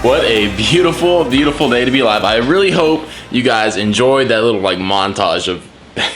What a beautiful, beautiful day to be alive. I really hope you guys enjoyed that little like montage of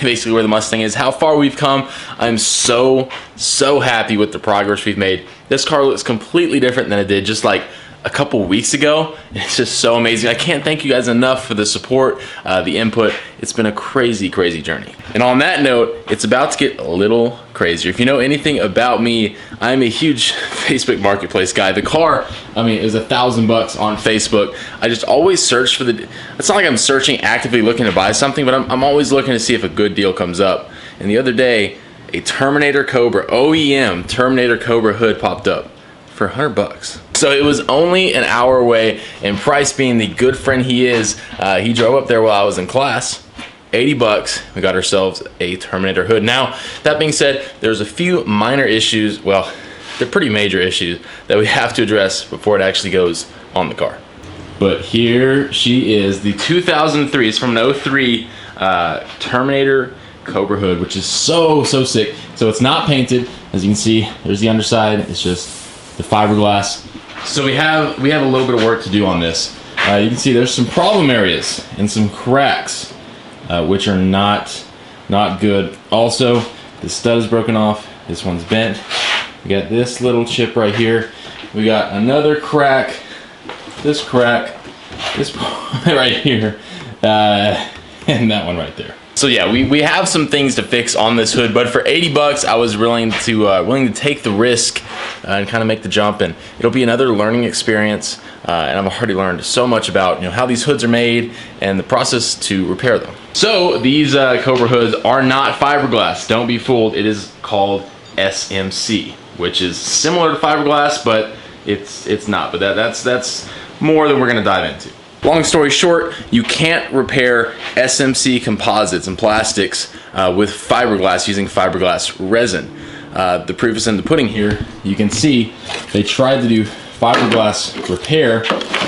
basically where the Mustang is, how far we've come. I'm so happy with the progress we've made. This car looks completely different than it did just like a couple weeks ago. It's just so amazing. I can't thank you guys enough for the support, the input. It's been a crazy journey. And on that note, it's about to get a little crazier. If you know anything about me, I'm a huge Facebook Marketplace guy. The car, I mean, is $1,000 on Facebook. I just always search for the, it's not like I'm searching actively looking to buy something, but I'm always looking to see if a good deal comes up. And the other day, a Terminator Cobra, OEM Terminator Cobra Hood popped up for $100. So it was only an hour away, and Price, being the good friend he is, he drove up there while I was in class. $80, we got ourselves a Terminator Hood. Now, that being said, there's a few minor issues, well, they're pretty major issues that we have to address before it actually goes on the car. But here she is, the 2003, it's from an 03 Terminator Cobra Hood, which is so sick. So it's not painted, as you can see. There's the underside, it's just the fiberglass. So we have a little bit of work to do on this. You can see there's some problem areas and some cracks, which are not good. Also, the stud is broken off. This one's bent. We got this little chip right here. We got another crack. This crack. This right here, and that one right there. So yeah, we have some things to fix on this hood, but for $80, I was willing to take the risk and kind of make the jump, and it'll be another learning experience. And I've already learned so much about how these hoods are made and the process to repair them. So these Cobra hoods are not fiberglass. Don't be fooled. It is called SMC, which is similar to fiberglass, but it's not. But that's more than we're going to dive into. Long story short, you can't repair SMC composites and plastics with fiberglass using fiberglass resin. The proof is in the pudding here. You can see they tried to do fiberglass repair,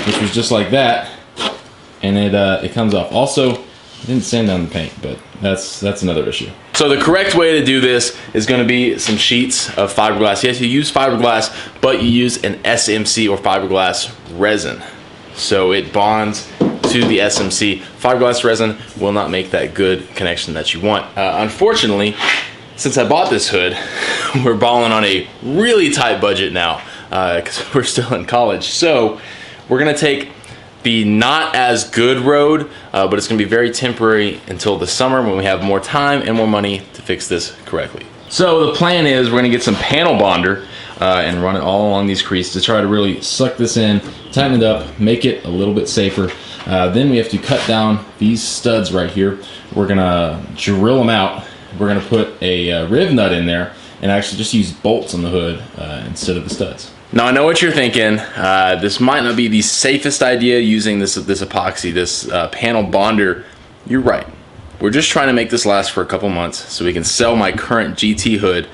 which was just like that, and it comes off. Also, I didn't sand down the paint, but that's another issue. So the correct way to do this is going to be some sheets of fiberglass. Yes, you use fiberglass, but you use an SMC or fiberglass resin. So it bonds to the SMC. Fiberglass resin will not make that good connection that you want. Unfortunately, since I bought this hood, we're balling on a really tight budget now because we're still in college. So we're gonna take the not as good road, but it's gonna be very temporary until the summer when we have more time and more money to fix this correctly. So the plan is we're gonna get some panel bonder and run it all along these creases to try to really suck this in, tighten it up, make it a little bit safer. Then we have to cut down these studs right here. We're gonna drill them out. We're gonna put a riv nut in there and actually just use bolts on the hood instead of the studs. Now I know what you're thinking. This might not be the safest idea using this epoxy, this panel bonder. You're right. We're just trying to make this last for a couple months so we can sell my current GT hood,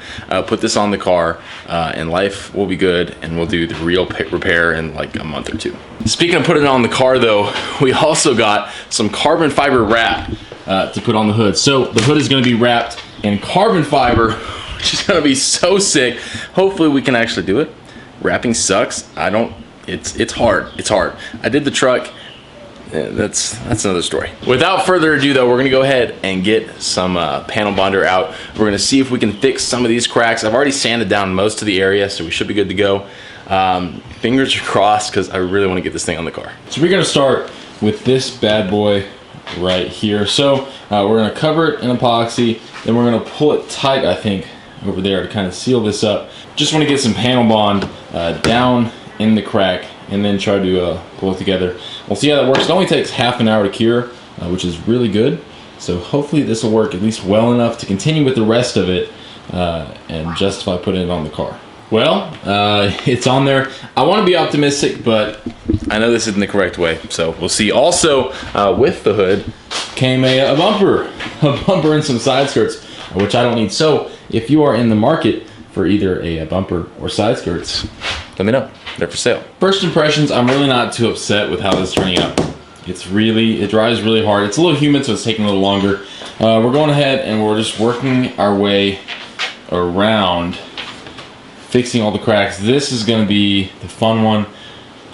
put this on the car, and life will be good, and we'll do the real repair in like a month or two. Speaking of putting it on the car though, we also got some carbon fiber wrap to put on the hood. So the hood is going to be wrapped in carbon fiber, which is going to be so sick. Hopefully we can actually do it. Wrapping sucks. It's hard. It's hard. I did the truck. That's another story. Without further ado though, we're gonna go ahead and get some panel bonder out. We're gonna see if we can fix some of these cracks. I've already sanded down most of the area, so we should be good to go. Fingers are crossed, because I really want to get this thing on the car. So we're gonna start with this bad boy right here. So we're gonna cover it in epoxy, then we're gonna pull it tight, I think, over there to kind of seal this up. Just want to get some panel bond down in the crack, and then try to pull it together. We'll see how that works. It only takes half an hour to cure, which is really good. So hopefully this will work at least well enough to continue with the rest of it and justify putting it on the car. Well, it's on there. I want to be optimistic, but I know this isn't the correct way, so we'll see. Also, with the hood came a bumper and some side skirts, which I don't need. So if you are in the market for either a bumper or side skirts, let me know. They're for sale. First impressions, I'm really not too upset with how this is turning out. It dries really hard. It's a little humid, so it's taking a little longer. We're going ahead and we're just working our way around fixing all the cracks. This is gonna be the fun one,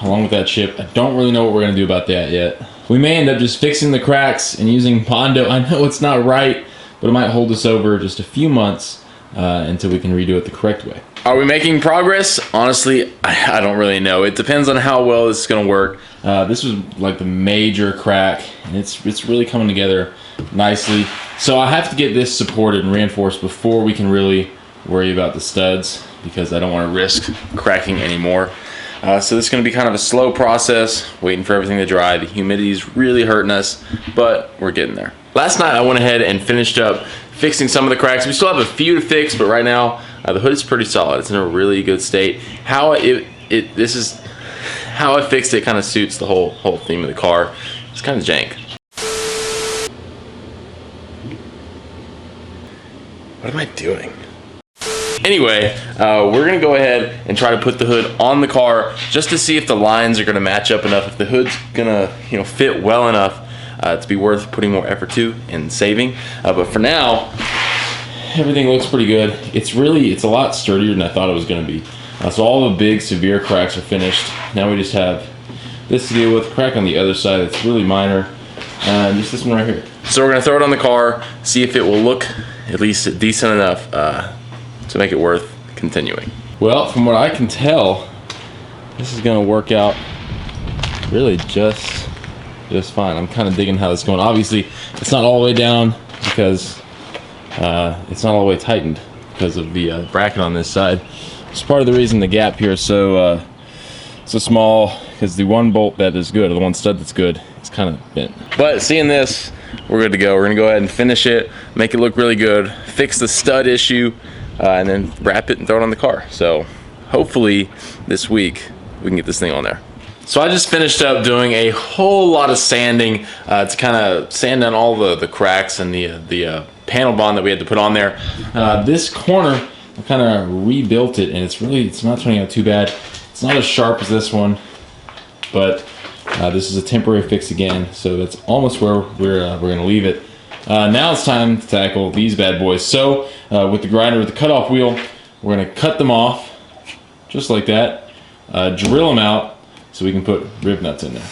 along with that chip. I don't really know what we're gonna do about that yet. We may end up just fixing the cracks and using Bondo. I know it's not right, but it might hold us over just a few months until we can redo it the correct way. Are we making progress? Honestly, I don't really know. It depends on how well this is gonna work. This was like the major crack, and it's really coming together nicely. So I have to get this supported and reinforced before we can really worry about the studs, because I don't want to risk cracking anymore. So this is gonna be kind of a slow process, waiting for everything to dry. The humidity's really hurting us, but we're getting there. Last night I went ahead and finished up fixing some of the cracks. We still have a few to fix, but right now the hood is pretty solid. It's in a really good state. This is how I fixed it. Kind of suits the whole theme of the car. It's kind of jank. What am I doing? Anyway, we're gonna go ahead and try to put the hood on the car just to see if the lines are gonna match up enough, if the hood's gonna fit well enough to be worth putting more effort to and saving. But for now, everything looks pretty good. It's a lot sturdier than I thought it was gonna be. So all the big severe cracks are finished. Now we just have this to deal with. Crack on the other side that's really minor, just this one right here. So we're gonna throw it on the car, see if it will look at least decent enough to make it worth continuing. Well, from what I can tell, this is gonna work out really just fine. I'm kind of digging how it's going. Obviously, it's not all the way down because it's not all the way tightened because of the bracket on this side. It's part of the reason the gap here is so small, because the one bolt that is good, or the one stud that's good, it's kind of bent. But seeing this, we're good to go. We're gonna go ahead and finish it, make it look really good, fix the stud issue, and then wrap it and throw it on the car. So hopefully this week we can get this thing on there. So I just finished up doing a whole lot of sanding to kind of sand down all the cracks and the panel bond that we had to put on there. This corner, I kind of rebuilt it, and it's not turning out too bad. It's not as sharp as this one, but this is a temporary fix again, so that's almost where we're gonna leave it. Now it's time to tackle these bad boys. So with the grinder, with the cutoff wheel, we're gonna cut them off just like that, drill them out so we can put rib nuts in there.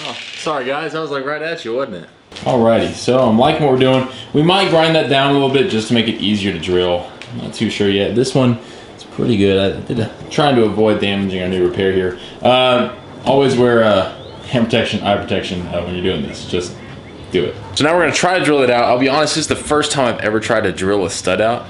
Oh, sorry guys, I was like right at you, wasn't it? Alrighty, so I'm liking what we're doing. We might grind that down a little bit just to make it easier to drill. I'm not too sure yet. This one is pretty good. Trying to avoid damaging our new repair here. Always wear hand protection, eye protection when you're doing this. Just do it. So now we're gonna try to drill it out. I'll be honest, this is the first time I've ever tried to drill a stud out.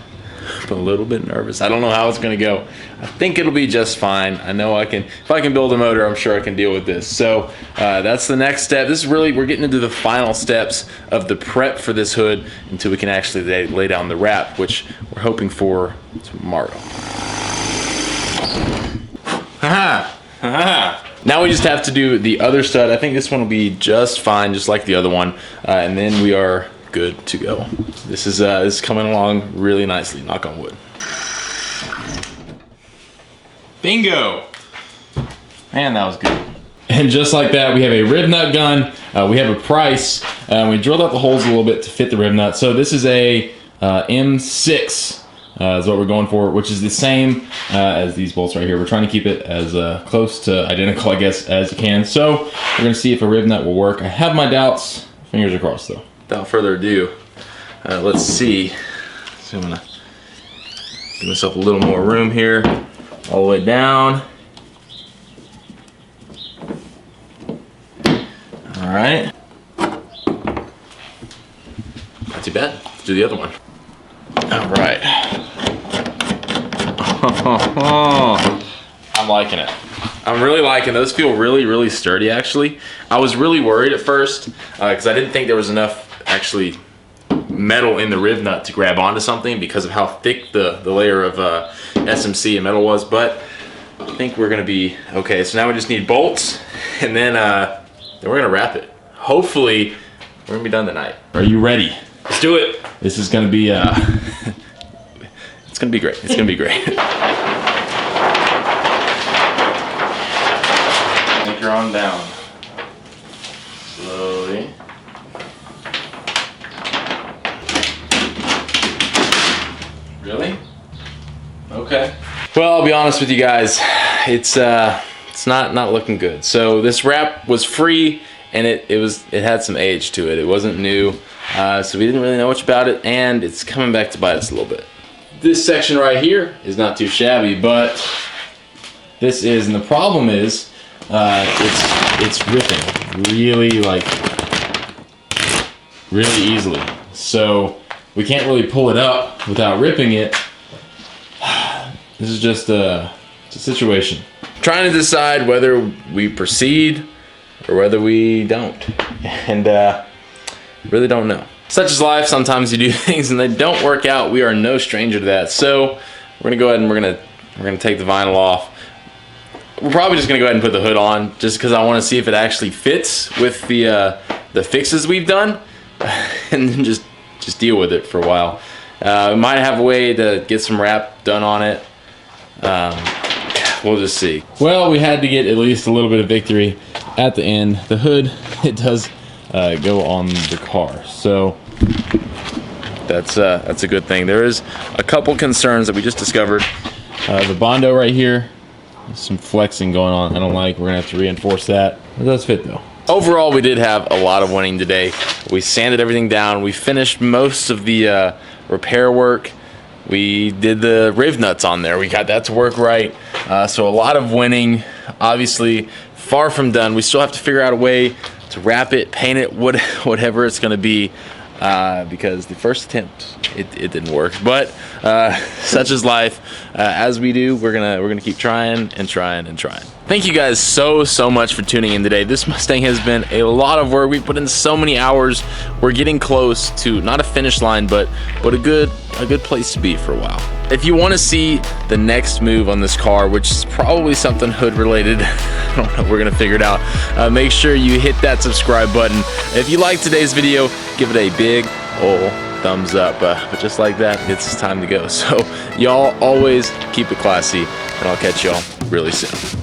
I'm a little bit nervous. I don't know how it's gonna go. I think it'll be just fine. I know I can, if I can build a motor, I'm sure I can deal with this. So that's the next step. This is really, we're getting into the final steps of the prep for this hood until we can actually lay down the wrap, which we're hoping for tomorrow. Haha, haha. Now we just have to do the other stud. I think this one will be just fine, just like the other one. And then we are good to go. This is coming along really nicely, knock on wood. Bingo! Man, that was good. And just like that, we have a rib nut gun. We have a price. We drilled out the holes a little bit to fit the rib nut. So this is a M6 is what we're going for, which is the same as these bolts right here. We're trying to keep it as close to identical, I guess, as you can. So we're gonna see if a rib nut will work. I have my doubts. Fingers are crossed though. Without further ado, let's see. So I'm gonna give myself a little more room here, all the way down. All right. Not too bad. Let's do the other one. All right. I'm liking it. I'm really liking those. Feel really, really sturdy actually. I was really worried at first because I didn't think there was enough actually metal in the rib nut to grab onto something because of how thick the layer of SMC and metal was, but I think we're gonna be okay. So now we just need bolts and then we're gonna wrap it. Hopefully we're gonna be done tonight. Are you ready? Let's do it. This is gonna be it's gonna be great. It's gonna be great. Anchor on down. Slowly. Really? Okay. Well, I'll be honest with you guys. It's not looking good. So this wrap was free and it had some age to it. It wasn't new. So we didn't really know much about it, and it's coming back to bite us a little bit. This section right here is not too shabby, but this is, and the problem is, it's ripping really, like, really easily. So we can't really pull it up without ripping it. This is just it's a situation. Trying to decide whether we proceed or whether we don't, and really don't know. Such is life. Sometimes you do things and they don't work out. We are no stranger to that. So we're gonna go ahead and we're gonna take the vinyl off. We're probably just gonna go ahead and put the hood on just because I want to see if it actually fits with the fixes we've done, and then just deal with it for a while. We might have a way to get some wrap done on it. We'll just see. Well, we had to get at least a little bit of victory at the end. The hood, it does go on the car, so that's a good thing. There is a couple concerns that we just discovered. The Bondo right here, some flexing going on. I don't like. We're gonna have to reinforce that. It does fit though. Overall, we did have a lot of winning today. We sanded everything down. We finished most of the repair work. We did the riv nuts on there. We got that to work right. So a lot of winning. Obviously, far from done. We still have to figure out a way to wrap it, paint it, whatever it's gonna be, because the first attempt it didn't work. But such is life. As we do, we're gonna keep trying and trying and trying. Thank you guys so much for tuning in today. This Mustang has been a lot of work. We put in so many hours. We're getting close to not a finish line, but a good place to be for a while. If you want to see the next move on this car, which is probably something hood related, I don't know, we're gonna figure it out. Make sure you hit that subscribe button. If you liked today's video, give it a big ol' thumbs up. But just like that, it's time to go. So y'all always keep it classy, and I'll catch y'all really soon.